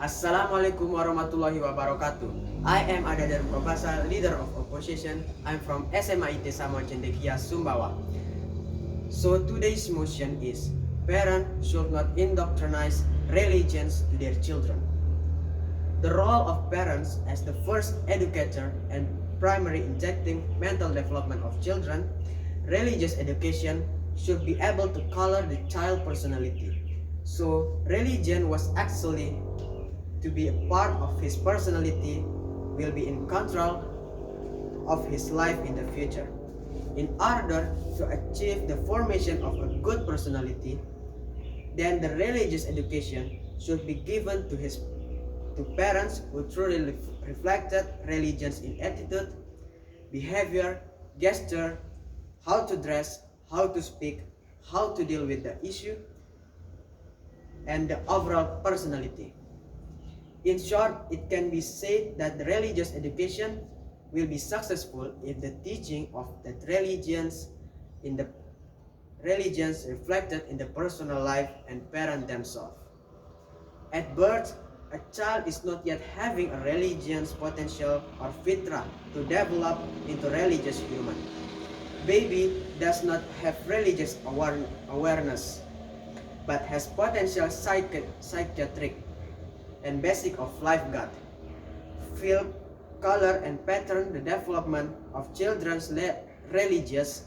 Assalamualaikum warahmatullahi wabarakatuh. I am Adani Professor, leader of opposition. I'm from Samawa Cendekia, Sumbawa. So today's motion is: parents should not indoctrinize religions to their children. The role of parents as the first educator and primary injecting mental development of children, religious education should be able to color the child personality. So religion was actually to be a part of his personality, will be in control of his life in the future. In order to achieve the formation of a good personality, then the religious education should be given to parents who truly reflected religions in attitude, behavior, gesture, how to dress, how to speak, how to deal with the issue, and the overall personality. In short, it can be said that the religious education will be successful if the teaching of the religions reflected in the personal life and parent themselves. At birth, a child is not yet having a religion's potential or fitra to develop into religious human. Baby does not have religious awareness, but has potential psychiatric and basic of life God. Feel, color, and pattern the development of children's religious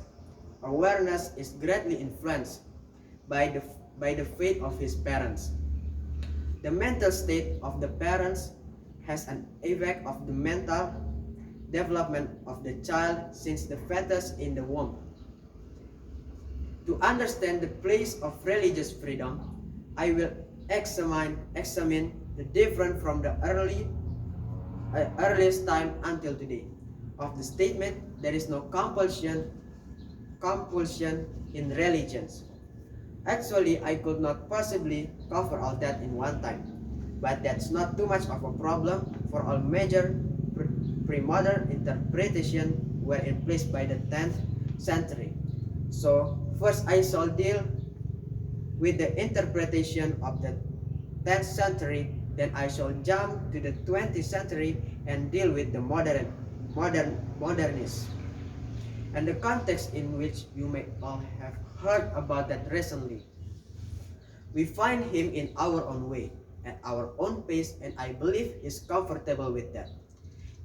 awareness is greatly influenced by the faith of his parents. The mental state of the parents has an effect of the mental development of the child since the fetus in the womb. To understand the place of religious freedom, I will examine the difference from the earliest time until today of the statement there is no compulsion in religions. Actually, I could not possibly cover all that in one time, but that's not too much of a problem, for all major pre-modern interpretation were in place by the 10th century. So first I shall deal with the interpretation of the 10th century, then I shall jump to the 20th century and deal with the modernists, and the context in which you may all have heard about that recently. We find him in our own way, at our own pace, and I believe he's comfortable with that.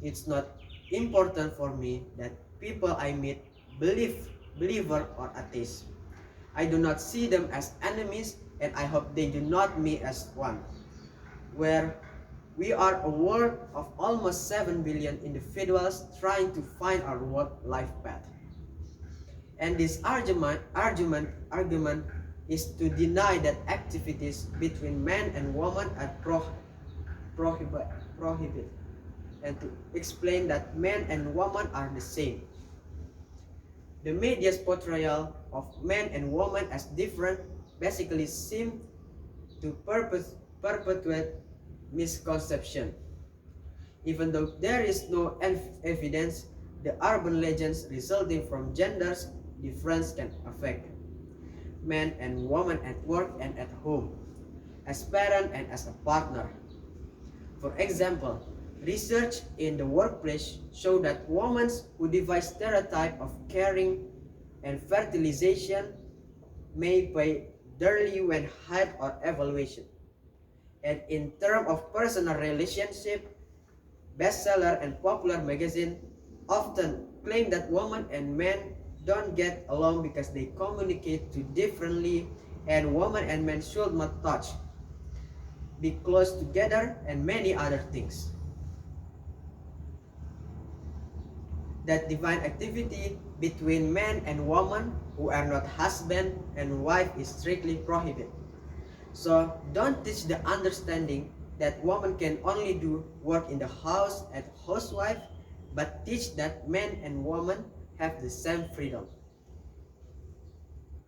It's not important for me that people I meet believer or atheist. I do not see them as enemies, and I hope they do not me as one. Where we are a world of almost 7 billion individuals trying to find our work-life path. And this argument is to deny that activities between man and woman are prohibited, and to explain that man and woman are the same. The media's portrayal of man and woman as different basically seem to perpetuate misconception. Even though there is no evidence, the urban legends resulting from genders difference can affect man and woman at work and at home, as parent and as a partner. For example, research in the workplace show that women who devise stereotype of caring and fertilization may pay dearly when hired or evaluation. And in terms of personal relationship, bestseller and popular magazine often claim that women and men don't get along because they communicate too differently, and women and men should not touch, be close together, and many other things. That divine activity between man and woman who are not husband and wife is strictly prohibited. So don't teach the understanding that woman can only do work in the house as housewife, but teach that men and woman have the same freedom.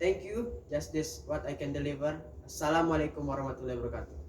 Thank you. Just this what I can deliver. Assalamualaikum warahmatullahi wabarakatuh.